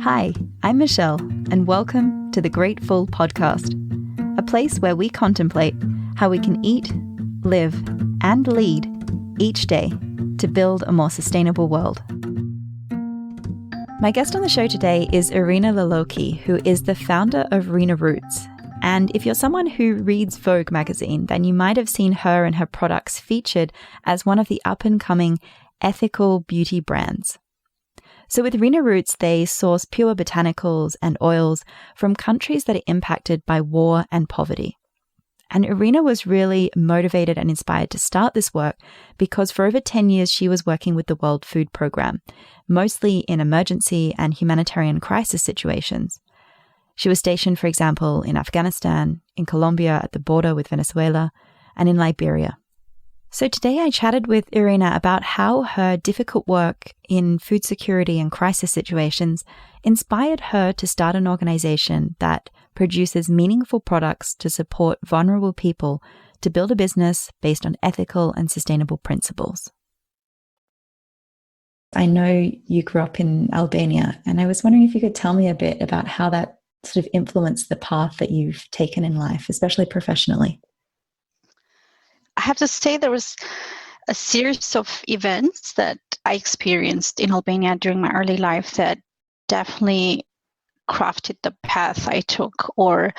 Hi, I'm Michelle, and welcome to the Grateful Podcast, a place where we contemplate how we can eat, live, and lead each day to build a more sustainable world. My guest on the show today is Irena Loloci, who is the founder of Rena Roots. And if you're someone who reads Vogue magazine, then you might have seen her and her products featured as one of the up-and-coming ethical beauty brands. So with Rena Roots, they source pure botanicals and oils from countries that are impacted by war and poverty. And Irena was really motivated and inspired to start this work because for over 10 years, she was working with the World Food Programme, mostly in emergency and humanitarian crisis situations. She was stationed, for example, in Afghanistan, in Colombia at the border with Venezuela, and in Liberia. So today I chatted with Irena about how her difficult work in food security and crisis situations inspired her to start an organization that produces meaningful products to support vulnerable people to build a business based on ethical and sustainable principles. I know you grew up in Albania, and I was wondering if you could tell me a bit about how that sort of influenced the path that you've taken in life, especially professionally. I have to say there was a series of events that I experienced in Albania during my early life that definitely crafted the path I took, or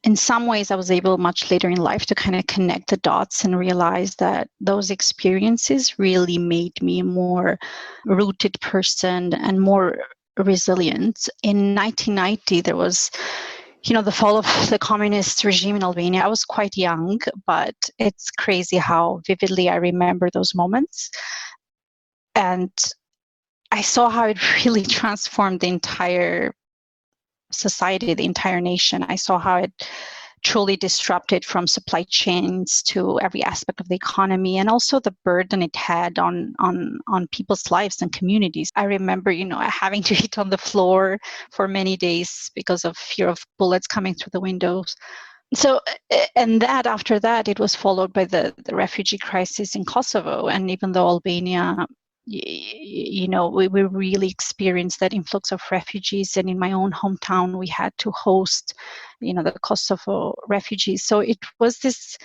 in some ways I was able much later in life to kind of connect the dots and realize that those experiences really made me a more rooted person and more resilient. In 1990, there was the fall of the communist regime in Albania. I was quite young, but it's crazy how vividly I remember those moments. And I saw how it really transformed the entire society, the entire nation. I saw how it truly disrupted from supply chains to every aspect of the economy, and also the burden it had on people's lives and communities. I remember, having to eat on the floor for many days because of fear of bullets coming through the windows. So, and that after that, it was followed by the refugee crisis in Kosovo. And even though Albania, we really experienced that influx of refugees. And in my own hometown, we had to host, the Kosovo refugees. So it was this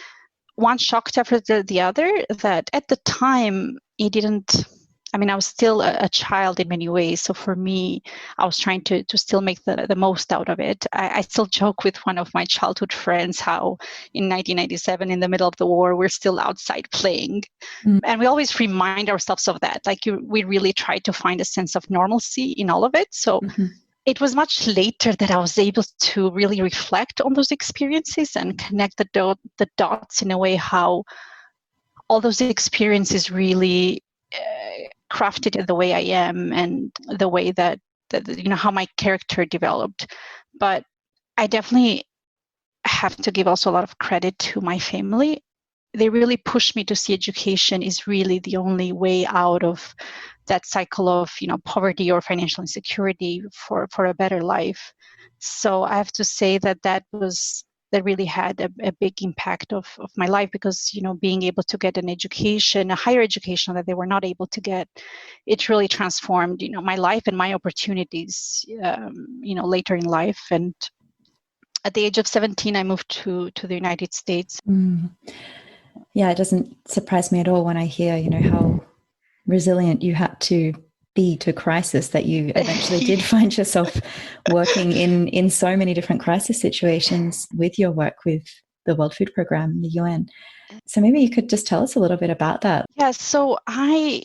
one shock after the other that at the time, it didn't, I was still a child in many ways. So for me, I was trying to still make the most out of it. I still joke with one of my childhood friends how in 1997, in the middle of the war, we're still outside playing. And we always remind ourselves of that. We really try to find a sense of normalcy in all of it. So It was much later that I was able to really reflect on those experiences and connect the dots in a way how all those experiences really crafted the way I am and the way that how my character developed. But I definitely have to give also a lot of credit to my family. They really pushed me to see education is really the only way out of that cycle of poverty or financial insecurity for a better life. So I have to say that really had a big impact of my life, because being able to get an education, a higher education that they were not able to get, it really transformed my life and my opportunities later in life. And at the age of 17, I moved to the United States. Yeah, it doesn't surprise me at all when I hear how resilient you had to be to crisis, that you eventually did find yourself working in so many different crisis situations with your work with the World Food Programme, the UN. So maybe you could just tell us a little bit about that. Yeah, so I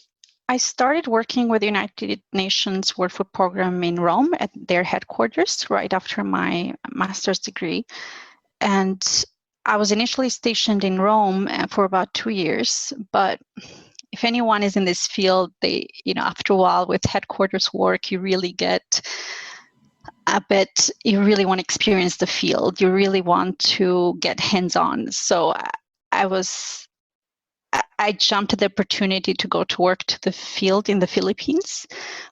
started working with the United Nations World Food Programme in Rome at their headquarters right after my master's degree. And I was initially stationed in Rome for about 2 years, but if anyone is in this field, they, after a while with headquarters work, you really get a bit, you really want to experience the field. You really want to get hands-on. So I jumped at the opportunity to go to work to the field in the Philippines.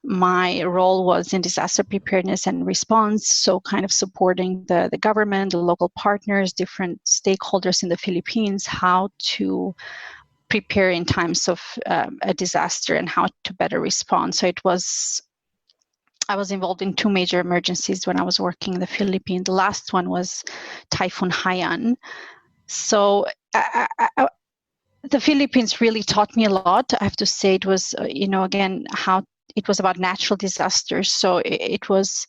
My role was in disaster preparedness and response, so kind of supporting the government, the local partners, different stakeholders in the Philippines, how to prepare in times of a disaster and how to better respond. So it was I was involved in 2 major emergencies when I was working in the Philippines. The last one was Typhoon Haiyan. So the Philippines really taught me a lot. I have to say it was, again, how it was about natural disasters. So it was,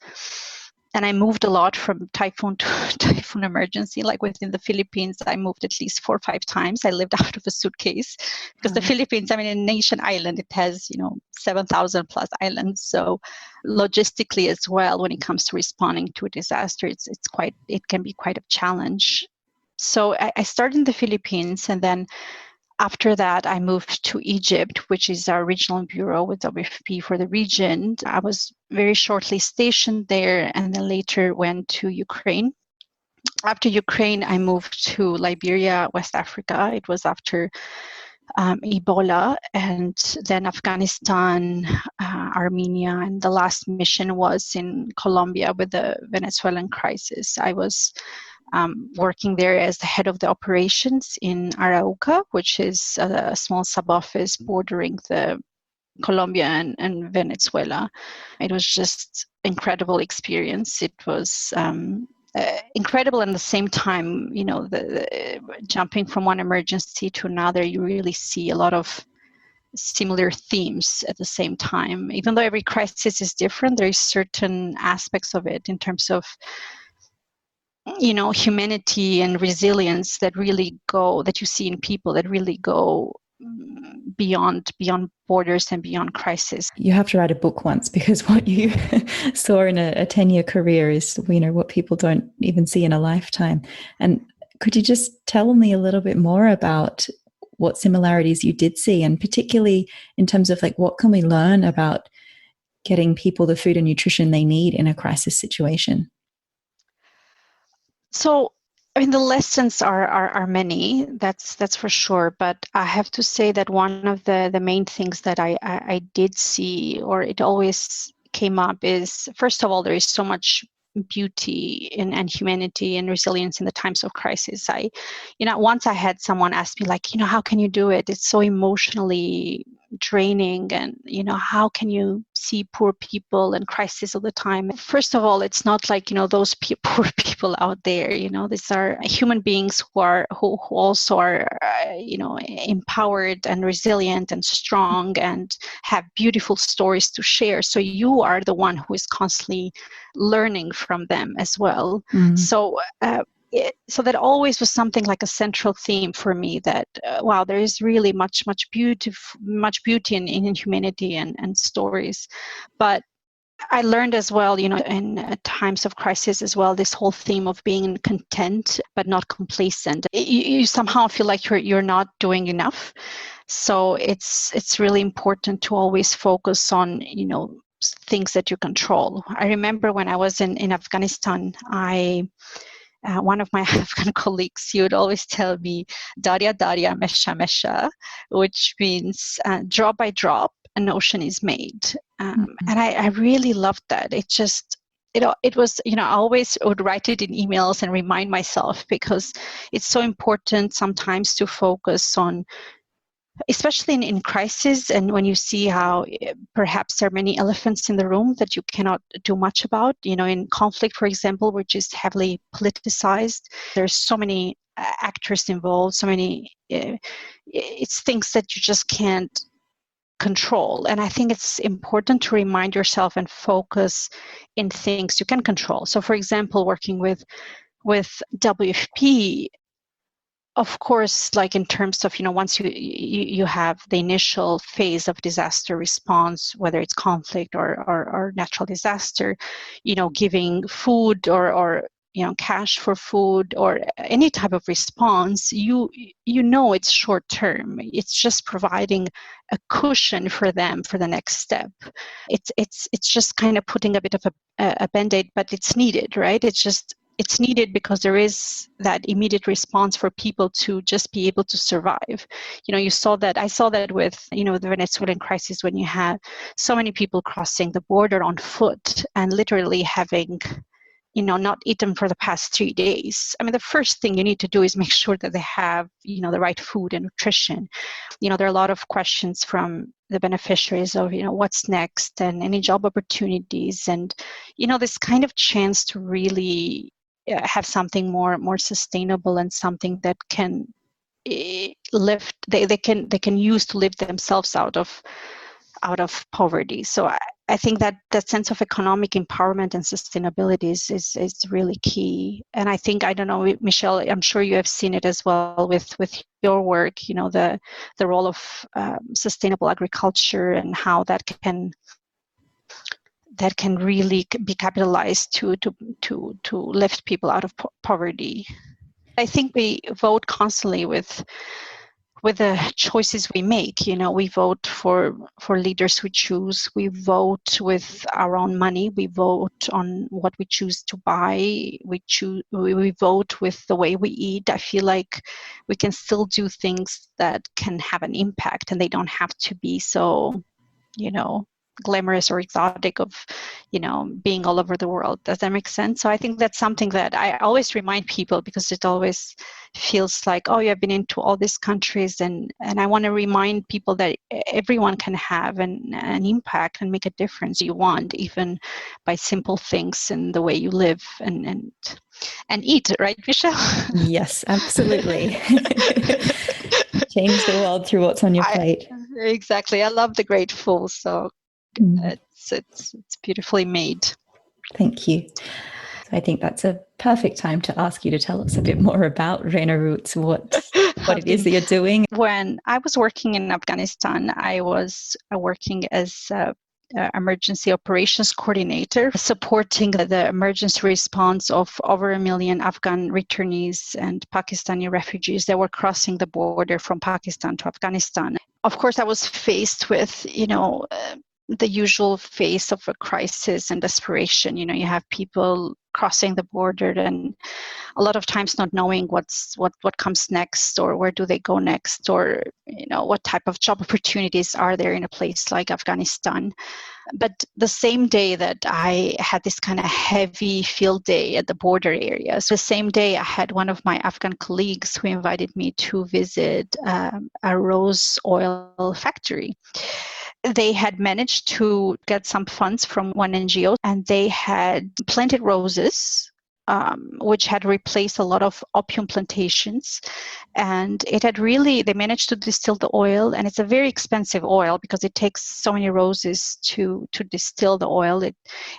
and I moved a lot from typhoon to typhoon emergency. Like within the Philippines, I moved at least 4 or 5 times. I lived out of a suitcase because the Philippines, I mean, a nation island, it has, 7,000 plus islands. So logistically as well, when it comes to responding to a disaster, it can be quite a challenge. So I started in the Philippines, and then after that, I moved to Egypt, which is our regional bureau with WFP for the region. I was very shortly stationed there, and then later went to Ukraine. After Ukraine, I moved to Liberia, West Africa. It was after Ebola, and then Afghanistan, Armenia, and the last mission was in Colombia with the Venezuelan crisis. I was working there as the head of the operations in Arauca, which is a small sub-office bordering the Colombia and Venezuela. It was just incredible experience. It was incredible, and at the same time, the jumping from one emergency to another, you really see a lot of similar themes at the same time. Even though every crisis is different, there is certain aspects of it in terms of humanity and resilience that you see in people that really go beyond borders and beyond crisis. You have to write a book once, because what you saw in a 10-year career is, what people don't even see in a lifetime. And could you just tell me a little bit more about what similarities you did see, and particularly in terms of what can we learn about getting people the food and nutrition they need in a crisis situation? So, I mean, the lessons are many, that's for sure. But I have to say that one of the main things that I did see, or it always came up, is, first of all, there is so much beauty and humanity and resilience in the times of crisis. Once I had someone ask me, how can you do it? It's so emotionally draining, and how can you see poor people in crisis all the time? First of all, it's not like those poor people out there. These are human beings who also are empowered and resilient and strong and have beautiful stories to share. So you are the one who is constantly learning from them as well. So that always was something like a central theme for me, that wow, there is really much beauty in humanity and stories. But I learned as well, in times of crisis as well, this whole theme of being content but not complacent. You somehow feel like you're not doing enough. So it's really important to always focus on things that you control. I remember when I was in Afghanistan, one of my Afghan colleagues, he would always tell me, Darya, Darya, Mesha, Mesha, which means drop by drop, an ocean is made. And I really loved that. It was, I always would write it in emails and remind myself, because it's so important sometimes to focus on, especially in crisis, and when you see how perhaps there are many elephants in the room that you cannot do much about. In conflict, for example, which is heavily politicized, there's so many actors involved, so many, it's things that you just can't control. And I think it's important to remind yourself and focus in things you can control. So, for example, working with WFP, of course, in terms of, once you have the initial phase of disaster response, whether it's conflict or natural disaster, giving food or cash for food or any type of response, it's short term. It's just providing a cushion for them for the next step. It's just kind of putting a bit of a Band-Aid, but it's needed, right? It's needed because there is that immediate response for people to just be able to survive. I saw that with, the Venezuelan crisis, when you have so many people crossing the border on foot and literally having not eaten for the past 3 days. I mean, the first thing you need to do is make sure that they have, the right food and nutrition. There are a lot of questions from the beneficiaries of, what's next and any job opportunities, and, this kind of chance to really have something more sustainable and something that can lift, they can use to lift themselves out of poverty. So I think that sense of economic empowerment and sustainability is really key. And I think, I don't know, Michelle, I'm sure you have seen it as well with your work, the role of sustainable agriculture and how that can really be capitalized to lift people out of poverty. I think we vote constantly with the choices we make. We vote for leaders we choose. We vote with our own money. We vote on what we choose to buy. We vote with the way we eat. I feel like we can still do things that can have an impact, and they don't have to be so, glamorous or exotic of, being all over the world. Does that make sense? So I think that's something that I always remind people, because it always feels like, oh, you have been into all these countries, and I want to remind people that everyone can have an impact and make a difference you want, even by simple things in the way you live and eat, right, Michelle? Yes, absolutely. Change the world through what's on your plate. Exactly. I love the grateful. So it's beautifully made. Thank you. So I think that's a perfect time to ask you to tell us a bit more about Rena Roots, what it is that you're doing. When I was working in Afghanistan, I was working as emergency operations coordinator, supporting the emergency response of over 1 million Afghan returnees and Pakistani refugees that were crossing the border from Pakistan to Afghanistan. Of course, I was faced with, the usual face of a crisis and desperation. You have people crossing the border and a lot of times not knowing what comes next, or where do they go next, or what type of job opportunities are there in a place like Afghanistan. But the same day that I had this kind of heavy field day at the border area, so the same day I had one of my Afghan colleagues who invited me to visit a rose oil factory. They had managed to get some funds from one NGO, and they had planted roses, which had replaced a lot of opium plantations. And they managed to distill the oil, and it's a very expensive oil because it takes so many roses to distill the oil.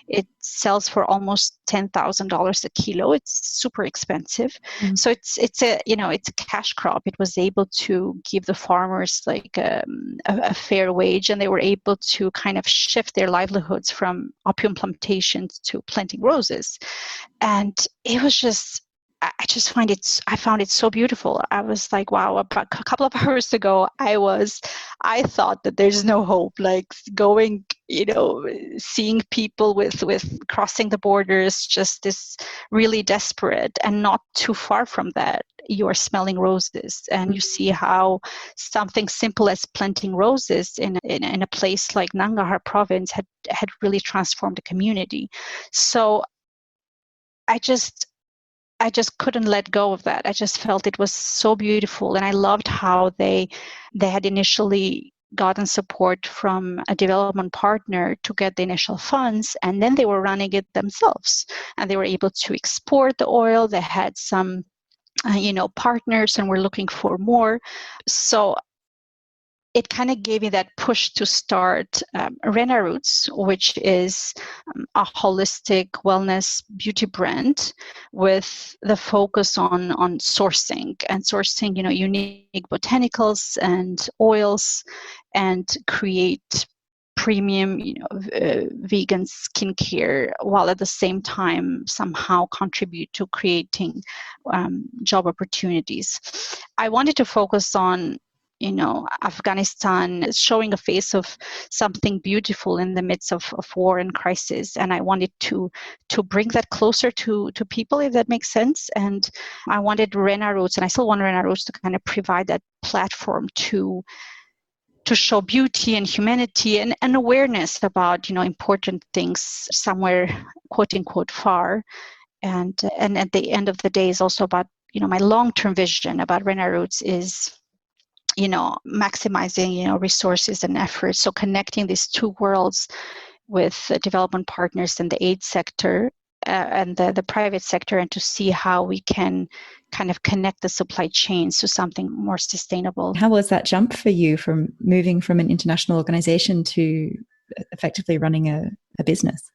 It sells for almost $10,000 a kilo. It's super expensive. So it's a cash crop. It was able to give the farmers like a fair wage, and they were able to kind of shift their livelihoods from opium plantations to planting roses. And it was just, I found it so beautiful. I was like, wow, about a couple of hours ago, I thought that there's no hope, like going, seeing people with crossing the borders, just this really desperate, and not too far from that, you are smelling roses, and you see how something simple as planting roses in a place like Nangarhar province had really transformed the community. So I just couldn't let go of that. I just felt it was so beautiful, and I loved how they had initially gotten support from a development partner to get the initial funds, and then they were running it themselves, and they were able to export the oil. They had some partners, and were looking for more. So it kind of gave me that push to start Rena Roots, which is a holistic wellness beauty brand with the focus on sourcing unique botanicals and oils, and create premium vegan skincare, while at the same time somehow contribute to creating job opportunities. I wanted to focus on Afghanistan, showing a face of something beautiful in the midst of war and crisis. And I wanted to bring that closer to people, if that makes sense. And I wanted Rena Roots, and I still want Rena Roots to kind of provide that platform to show beauty and humanity and awareness about, important things somewhere, quote unquote, far. And at the end of the day is also about, my long-term vision about Rena Roots is, maximizing, resources and efforts. So connecting these two worlds with development partners in the aid sector and the private sector, and to see how we can kind of connect the supply chains to something more sustainable. How was that jump for you from moving from an international organization to effectively running a business?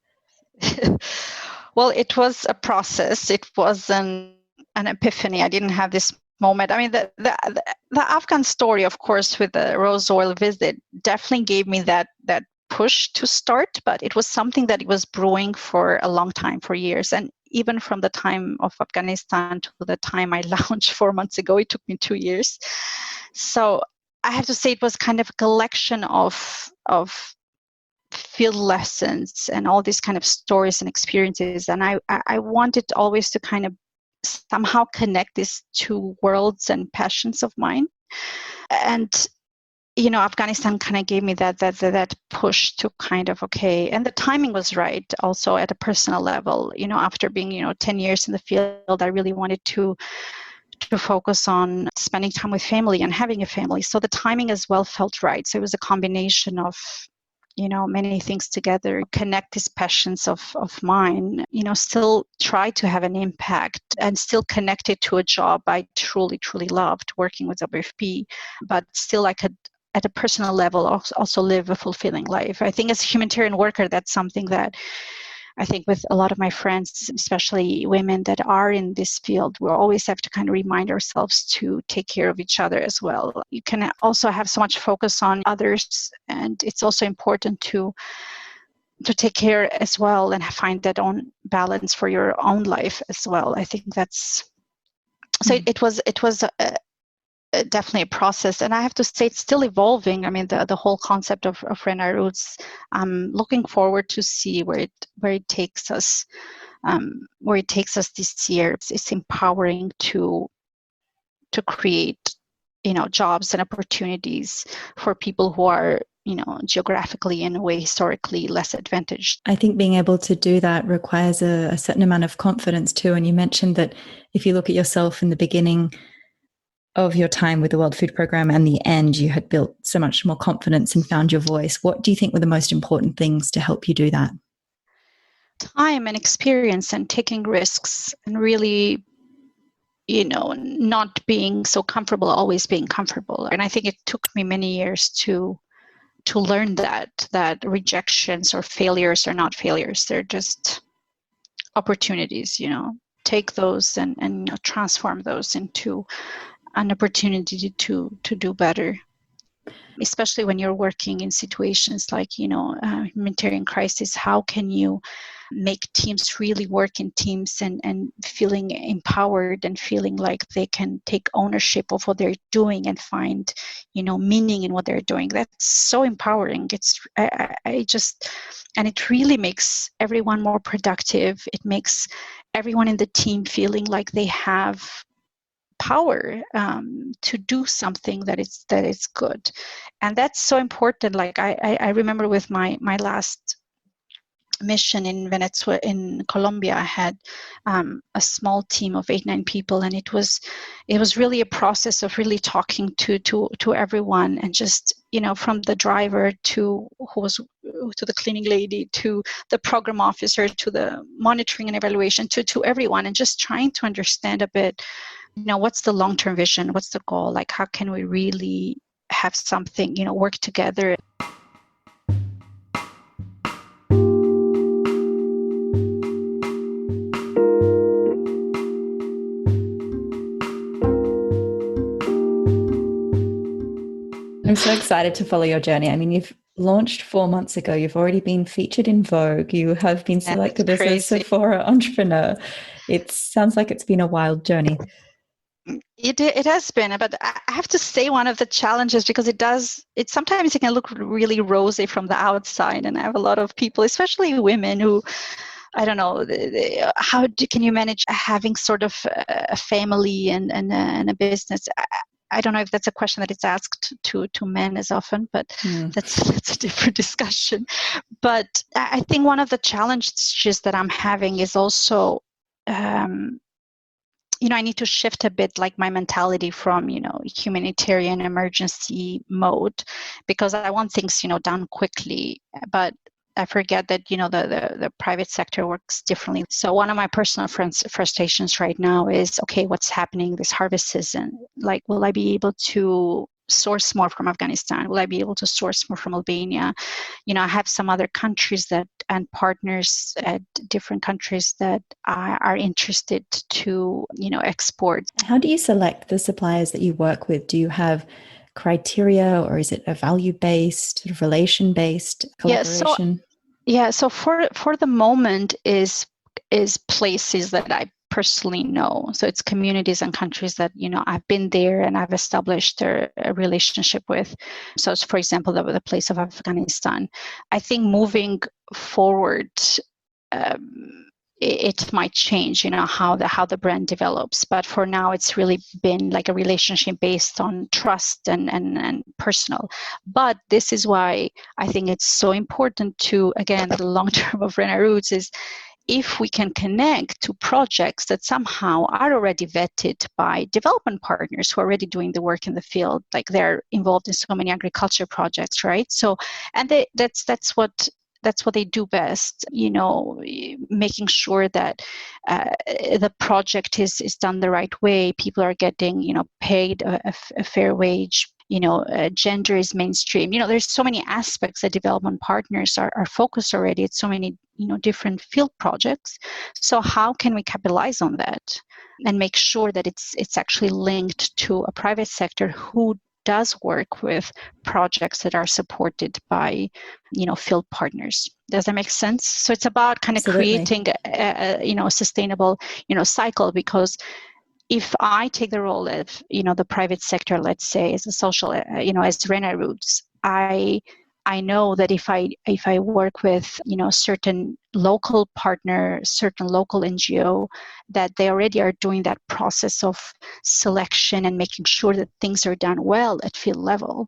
Well, it was a process. It wasn't an epiphany. I didn't have this moment. I mean, the Afghan story, of course, with the rose oil visit definitely gave me that push to start, but it was something that was brewing for a long time, for years. And even from the time of Afghanistan to the time I launched 4 months ago, it took me 2 years. So I have to say it was kind of a collection of field lessons and all these kind of stories and experiences. And I wanted always to kind of somehow connect these two worlds and passions of mine. And Afghanistan kind of gave me that push to kind of, okay, and the timing was right also at a personal level. After being 10 years in the field, I really wanted to focus on spending time with family and having a family. So the timing as well felt right. So it was a combination of many things together, connect these passions of mine, still try to have an impact and still connect it to a job I truly, truly loved, working with WFP, but still I could, at a personal level, also live a fulfilling life. I think as a humanitarian worker, that's something that I think with a lot of my friends, especially women that are in this field, we always have to kind of remind ourselves to take care of each other as well. You can also have so much focus on others, and it's also important to take care as well and find that own balance for your own life as well. I think that's so. It was definitely a process, and I have to say it's still evolving. I mean, the whole concept of Rena Roots, I'm looking forward to see where it takes us, this year. It's empowering to create jobs and opportunities for people who are geographically in a way historically less advantaged. I think being able to do that requires a certain amount of confidence too. And you mentioned that if you look at yourself in the beginning of your time with the World Food Programme and the end, you had built so much more confidence and found your voice. What do you think were the most important things to help you do that? Time and experience and taking risks and really, not being so comfortable, always being comfortable. And I think it took me many years to learn that rejections or failures are not failures. They're just opportunities, take those and transform those into an opportunity to do better, especially when you're working in situations like humanitarian crisis. How can you make teams really work in teams and feeling empowered and feeling like they can take ownership of what they're doing and find meaning in what they're doing? That's so empowering. And it really makes everyone more productive. It makes everyone in the team feeling like they have power to do something that is good. And that's so important. Like I remember with my last mission in Venezuela, in Colombia, I had a small team of 8-9 people, and it was really a process of really talking to everyone, and just from the driver to the cleaning lady, to the program officer, to the monitoring and evaluation, to everyone, and just trying to understand a bit, what's the long-term vision, what's the goal, like how can we really have something, work together. I'm so excited to follow your journey. I mean, you've launched 4 months ago. You've already been featured in Vogue. You have been selected as a Sephora entrepreneur. It sounds like it's been a wild journey. It has been, but I have to say one of the challenges, because sometimes it can look really rosy from the outside, and I have a lot of people, especially women, who, I don't know, can you manage having sort of a family and a business? I don't know if that's a question that is asked to men as often, but that's a different discussion. But I think one of the challenges that I'm having is also I need to shift a bit like my mentality from, humanitarian emergency mode, because I want things, done quickly. But I forget that, the private sector works differently. So one of my personal frustrations right now is, okay, what's happening this harvest season? Like, will I be able to source more from Afghanistan? Will I be able to source more from Albania? I have some other countries and partners at different countries that are interested to, export. How do you select the suppliers that you work with? Do you have criteria, or is it a value-based, sort of relation-based collaboration? So for the moment is places that I personally know. So it's communities and countries that, I've been there and I've established a relationship with. So it's, for example, the place of Afghanistan. I think moving forward, it might change, how the brand develops. But for now, it's really been like a relationship based on trust and personal. But this is why I think it's so important to, again, the long term of Rena Roots is, if we can connect to projects that somehow are already vetted by development partners who are already doing the work in the field, like they're involved in so many agriculture projects, right? So, and that's what they do best, making sure that the project is done the right way, people are getting, paid a fair wage, gender is mainstream. There's so many aspects that development partners are focused already. It's so many, different field projects. So how can we capitalize on that and make sure that it's actually linked to a private sector who does work with projects that are supported by, field partners? Does that make sense? So it's about kind of creating a sustainable, cycle, because if I take the role of, the private sector, let's say, as a social, as Rena Roots, I know that if I work with, certain local partner, certain local NGO, that they already are doing that process of selection and making sure that things are done well at field level,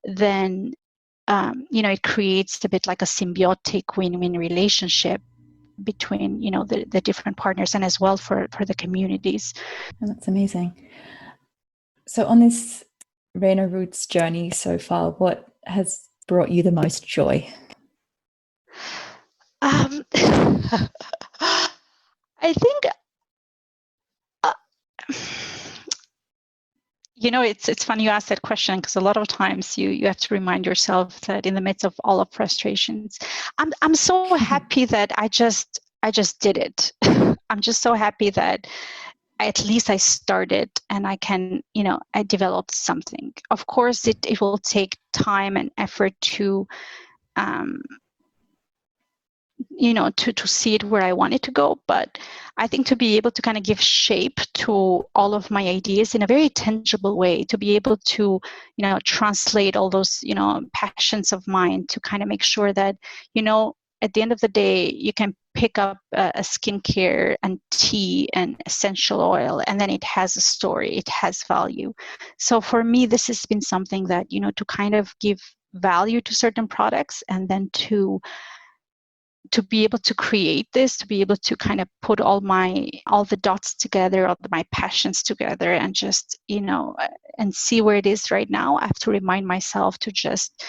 then, it creates a bit like a symbiotic win-win relationship between, the different partners, and as well for the communities. Oh, that's amazing. So on this Rena Roots journey so far, what has brought you the most joy? I think, it's funny you ask that question, because a lot of times you have to remind yourself that in the midst of all of frustrations, I'm so happy that I just did it. I'm just so happy that at least I started and I can, I developed something. Of course, it will take time and effort to, to see it where I want it to go. But I think to be able to kind of give shape to all of my ideas in a very tangible way, to be able to, translate all those, passions of mine, to kind of make sure that, at the end of the day, you can pick up a skincare and tea and essential oil, and then it has a story, it has value. So for me, this has been something that, to kind of give value to certain products, and then to be able to create this, to be able to kind of put all the dots together, all my passions together, and just, and see where it is right now. I have to remind myself to just,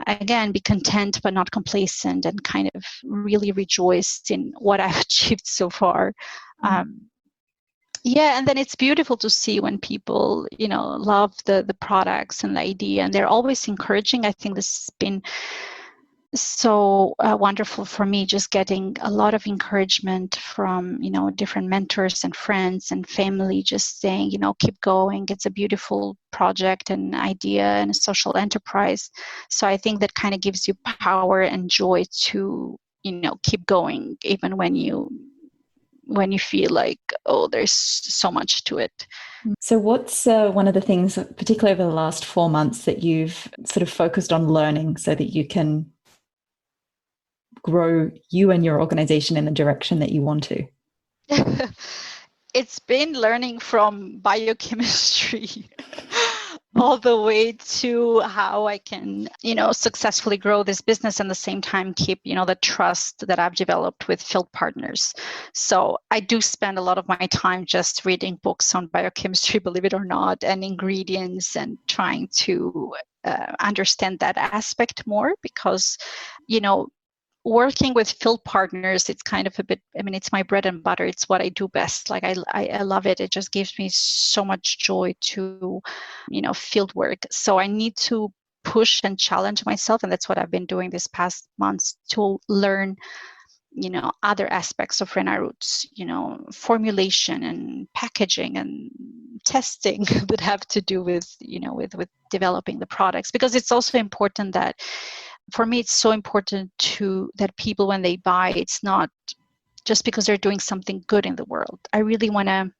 again, be content but not complacent, and kind of really rejoice in what I've achieved so far. Yeah, and then it's beautiful to see when people, love the products and the idea, and they're always encouraging. I think this has been so wonderful for me, just getting a lot of encouragement from, different mentors and friends and family, just saying, keep going. It's a beautiful project and idea and a social enterprise. So I think that kind of gives you power and joy to, keep going, even when you feel like, oh, there's so much to it. So what's one of the things, particularly over the last 4 months, that you've sort of focused on learning so that you can grow you and your organization in the direction that you want to? It's been learning from biochemistry. all the way to how I can, successfully grow this business and at the same time keep, the trust that I've developed with field partners. So I do spend a lot of my time just reading books on biochemistry, believe it or not, and ingredients, and trying to understand that aspect more, because, working with field partners, it's kind of a bit, it's my bread and butter. It's what I do best. Like I love it. It just gives me so much joy to, field work. So I need to push and challenge myself. And that's what I've been doing this past months, to learn, other aspects of Rena Roots, formulation and packaging and testing that have to do with, with developing the products. Because it's also important that, for me, it's so important that people, when they buy, it's not just because they're doing something good in the world. I really want to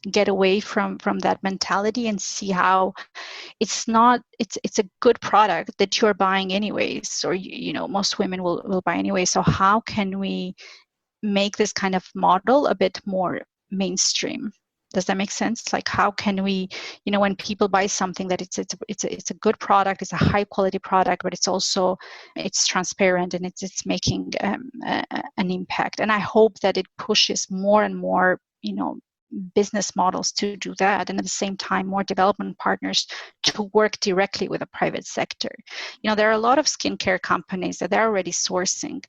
get away from that mentality and see how it's a good product that you're buying anyways, or most women will buy anyway. So how can we make this kind of model a bit more mainstream? Does that make sense? Like, how can we, when people buy something, that it's a good product, it's a high quality product, but it's transparent and it's making an impact. And I hope that it pushes more and more, business models to do that, and at the same time more development partners to work directly with the private sector. There are a lot of skincare companies that they're already sourcing.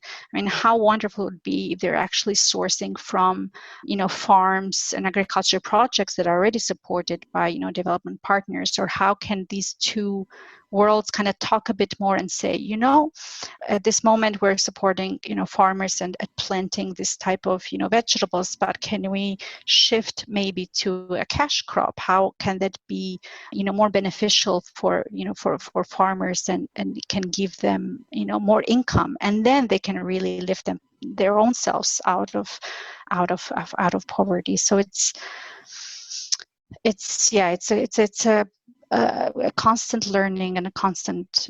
How wonderful it would be if they're actually sourcing from farms and agriculture projects that are already supported by development partners. Or how can these two worlds kind of talk a bit more and say, at this moment we're supporting farmers and planting this type of vegetables, but can we shift maybe to a cash crop? How can that be more beneficial for for farmers, and can give them more income, and then they can really lift their own selves out of poverty. So it's a constant learning and a constant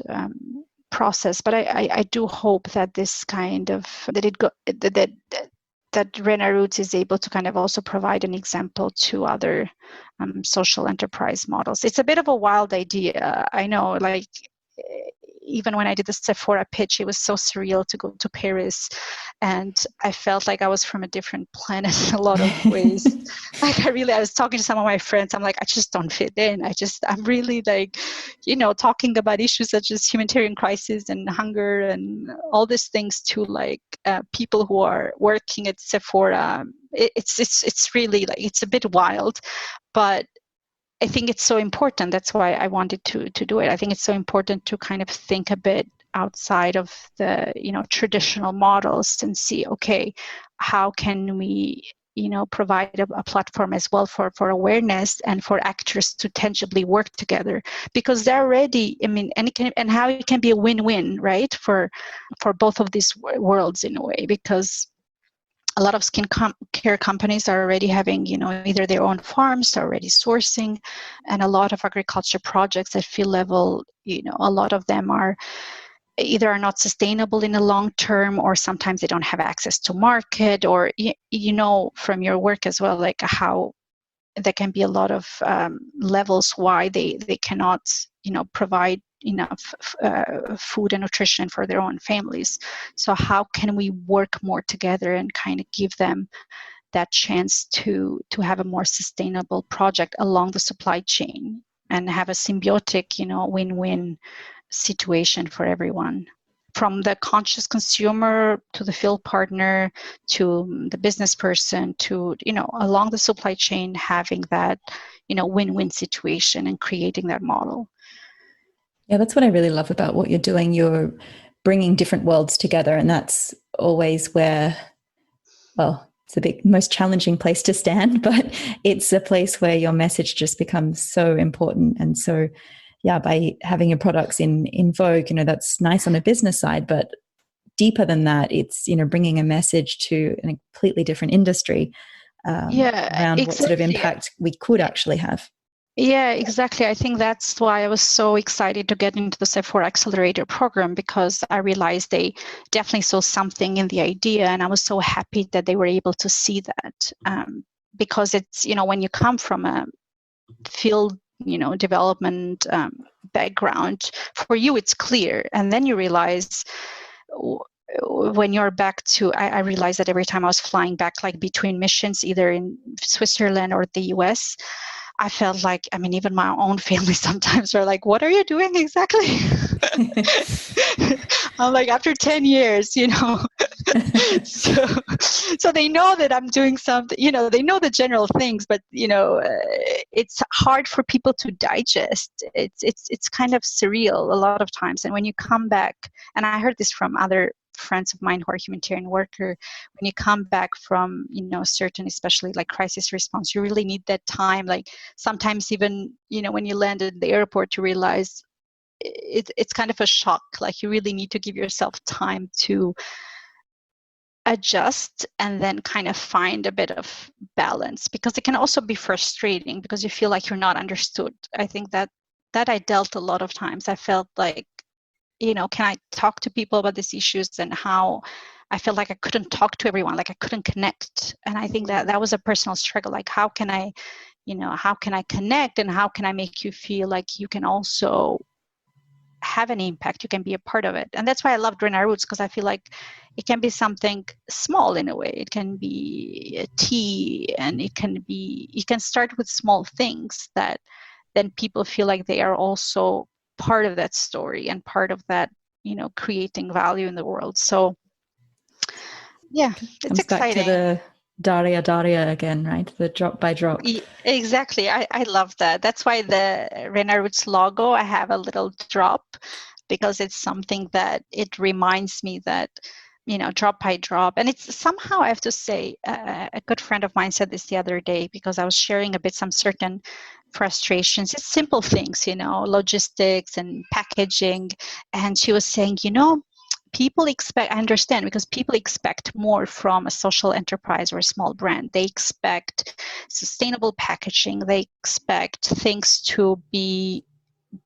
process. But I do hope that this kind of that Rena Roots is able to kind of also provide an example to other social enterprise models. It's a bit of a wild idea, I know. Like, even when I did the Sephora pitch, it was so surreal to go to Paris, and I felt like I was from a different planet in a lot of ways. Like, I was talking to some of my friends. I'm like, I just don't fit in. I'm really like, talking about issues such as humanitarian crisis and hunger and all these things to like people who are working at Sephora. It's really like, it's a bit wild, but I think it's so important. That's why I wanted to do it. I think it's so important to kind of think a bit outside of the traditional models and see, okay, how can we provide a platform as well for awareness and for actors to tangibly work together, because they're already, and how it can be a win-win, right, for both of these worlds in a way, because a lot of care companies are already having, either their own farms, are already sourcing, and a lot of agriculture projects at field level, a lot of them are not sustainable in the long term, or sometimes they don't have access to market, or, from your work as well, like how there can be a lot of levels why they cannot, provide enough food and nutrition for their own families. So how can we work more together and kind of give them that chance to have a more sustainable project along the supply chain and have a symbiotic, win-win situation for everyone, from the conscious consumer to the field partner to the business person to, along the supply chain, having that, win-win situation and creating that model. Yeah, that's what I really love about what you're doing. You're bringing different worlds together, and that's always where, well, it's the most challenging place to stand, but it's a place where your message just becomes so important. And so, yeah, by having your products in vogue, that's nice on a business side, but deeper than that, it's, bringing a message to a completely different industry around exactly what sort of impact we could actually have. Yeah, exactly. I think that's why I was so excited to get into the Sephora Accelerator program, because I realized they definitely saw something in the idea, and I was so happy that they were able to see that. Because it's, when you come from a field development background, for you it's clear. And then you realize when you're back to, I realized that every time I was flying back, like between missions, either in Switzerland or the US, I felt like, even my own family sometimes are like, what are you doing exactly? I'm like, after 10 years, so they know that I'm doing something, they know the general things, but, it's hard for people to digest. It's kind of surreal a lot of times. And when you come back, and I heard this from other friends of mine who are humanitarian worker, when you come back from, certain, especially like crisis response, you really need that time. Like sometimes even, when you land at the airport, you realize it's kind of a shock. Like you really need to give yourself time to adjust and then kind of find a bit of balance, because it can also be frustrating because you feel like you're not understood. I think that I dealt a lot of times. I felt like, can I talk to people about these issues, and how I felt like I couldn't talk to everyone, like I couldn't connect. And I think that was a personal struggle. Like how can I connect, and how can I make you feel like you can also have an impact, you can be a part of it. And that's why I loved Rena Roots, because I feel like it can be something small in a way. It can be a tea, and you can start with small things that then people feel like they are also part of that story and part of that, creating value in the world. So yeah, it's comes exciting. Back to the Daria again, right? The drop by drop. Exactly. I love that. That's why the Rena Roots logo, I have a little drop, because it's something that it reminds me that, drop by drop. And it's somehow, I have to say, a good friend of mine said this the other day, because I was sharing a bit some certain frustrations. It's simple things, logistics and packaging. And she was saying, people expect, I understand, because people expect more from a social enterprise or a small brand. They expect sustainable packaging. They expect things to be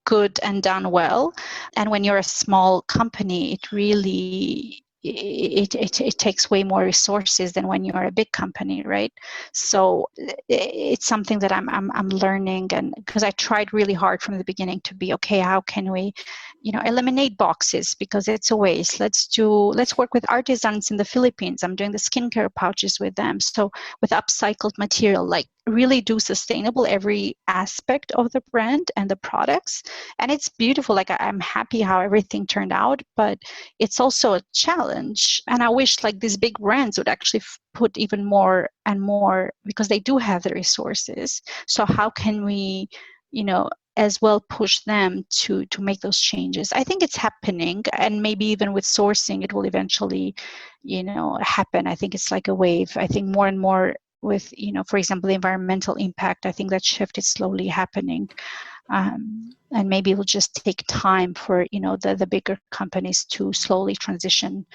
good and done well. And when you're a small company, it really it takes way more resources than when you're a big company, right? So it's something that I'm learning, and because I tried really hard from the beginning to be okay, how can we eliminate boxes, because it's a waste. Let's work with artisans in the Philippines. I'm doing the skincare pouches with them, so with upcycled material, like really do sustainable every aspect of the brand and the products. And it's beautiful. Like I'm happy how everything turned out, but it's also a challenge. And I wish like these big brands would actually put even more and more, because they do have the resources. So how can we, as well push them to make those changes? I think it's happening, and maybe even with sourcing, it will eventually, happen. I think it's like a wave. I think more and more with, for example, the environmental impact, I think that shift is slowly happening. And maybe it will just take time for, the bigger companies to slowly transition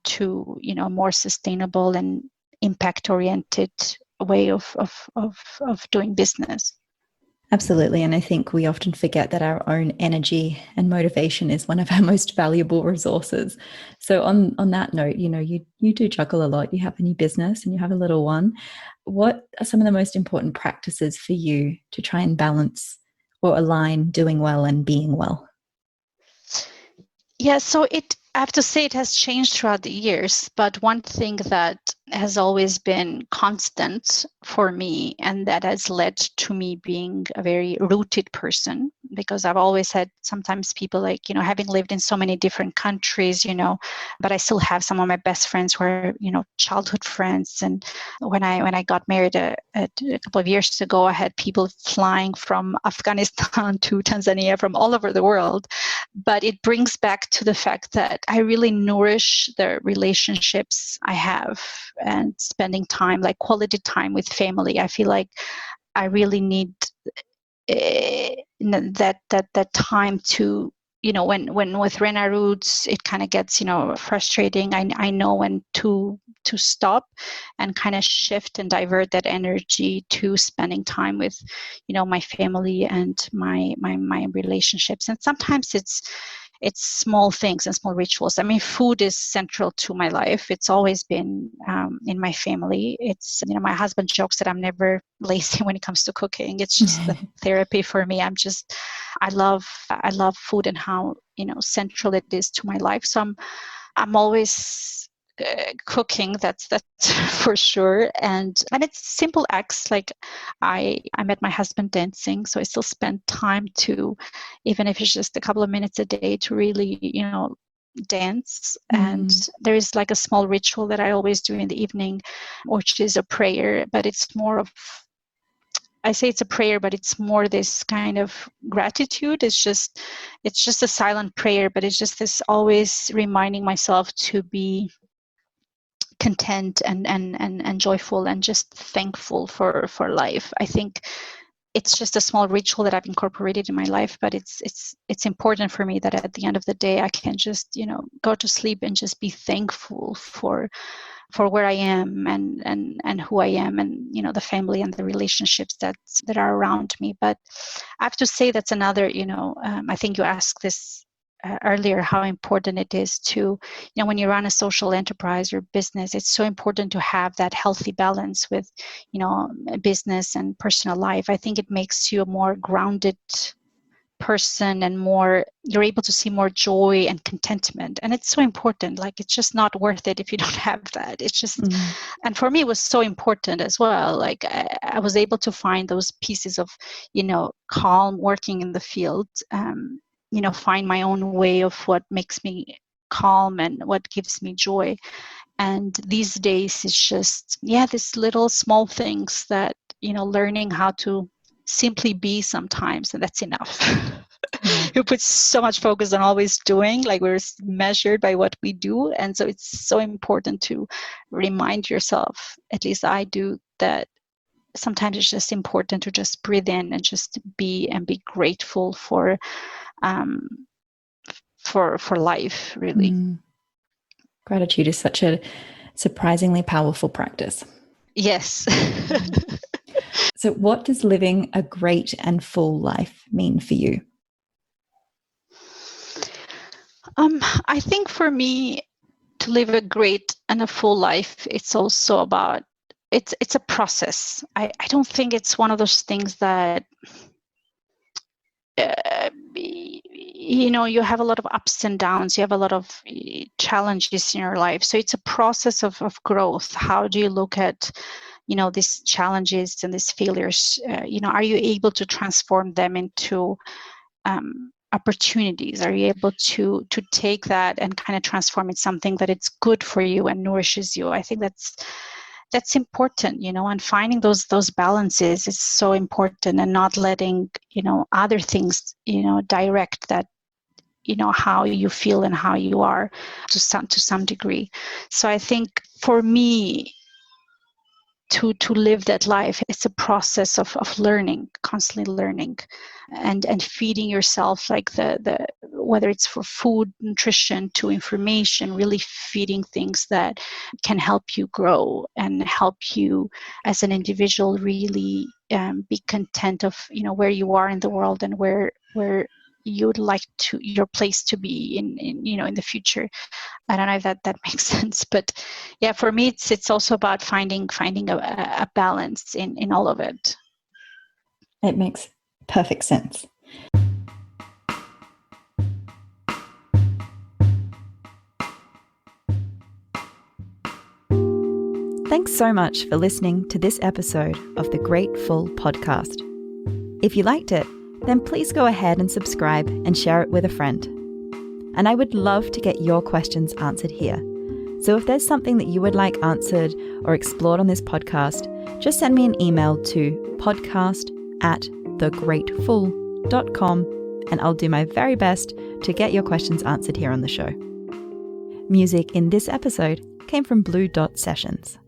to, more sustainable and impact-oriented way of doing business. Absolutely. And I think we often forget that our own energy and motivation is one of our most valuable resources. So on that note, you do juggle a lot. You have a new business and you have a little one. What are some of the most important practices for you to try and balance or align doing well and being well? Yeah, so I have to say it has changed throughout the years, but one thing that has always been constant for me, and that has led to me being a very rooted person, because I've always had sometimes people like, having lived in so many different countries, but I still have some of my best friends who are, childhood friends. And when I got married a couple of years ago, I had people flying from Afghanistan to Tanzania, from all over the world. But it brings back to the fact that I really nourish the relationships I have, and spending time, like quality time with family. I feel like I really need that time to, when with Rena Roots, it kind of gets, frustrating. I know when to stop and kind of shift and divert that energy to spending time with, my family and my relationships. And sometimes it's small things and small rituals. I mean, food is central to my life. It's always been in my family. It's, my husband jokes that I'm never lazy when it comes to cooking. It's just the therapy for me. I love food and how, central it is to my life. So I'm always cooking, that's for sure. And it's simple acts. Like I met my husband dancing, so I still spend time to, even if it's just a couple of minutes a day, to really dance. And there is like a small ritual that I always do in the evening, which is a prayer, but it's more of, I say it's a prayer, but it's more this kind of gratitude. It's just a silent prayer, but it's just this always reminding myself to be content and joyful and just thankful for life. I think it's just a small ritual that I've incorporated in my life, but it's important for me that at the end of the day I can just go to sleep and just be thankful for where I am and who I am, and the family and the relationships that are around me. But I have to say that's another, I think you asked this earlier, how important it is to, when you run a social enterprise or business, it's so important to have that healthy balance with, business and personal life. I think it makes you a more grounded person and you're able to see more joy and contentment. And it's so important. Like, it's just not worth it if you don't have that. It's just, and for me, it was so important as well. Like I was able to find those pieces of, calm working in the field, find my own way of what makes me calm and what gives me joy. And these days it's just, this little small things that, learning how to simply be sometimes, and that's enough. You put so much focus on always doing, like we're measured by what we do. And so it's so important to remind yourself, at least I do, that sometimes it's just important to just breathe in and just be, and be grateful for life, really. Gratitude is such a surprisingly powerful practice. Yes. So what does living a great and full life mean for you? I think for me, to live a great and a full life, it's also about, it's a process. I don't think it's one of those things that you have a lot of ups and downs, you have a lot of challenges in your life. So it's a process of growth. How do you look at these challenges and these failures? Are you able to transform them into opportunities? Are you able to take that and kind of transform it something that it's good for you and nourishes you? I think that's important, and finding those balances is so important, and not letting, other things, direct that, how you feel and how you are to some degree. So I think for me, to live that life, it's a process of learning, constantly learning, and feeding yourself, like the whether it's for food, nutrition, to information, really feeding things that can help you grow and help you as an individual really be content of where you are in the world and where you'd like your place to be in the future. I don't know if that makes sense, but for me, it's also about finding a balance in all of it. It makes perfect sense. Thanks so much for listening to this episode of the Great Full Podcast. If you liked it, then please go ahead and subscribe and share it with a friend. And I would love to get your questions answered here. So if there's something that you would like answered or explored on this podcast, just send me an email to podcast@thegreatful.com, and I'll do my very best to get your questions answered here on the show. Music in this episode came from Blue Dot Sessions.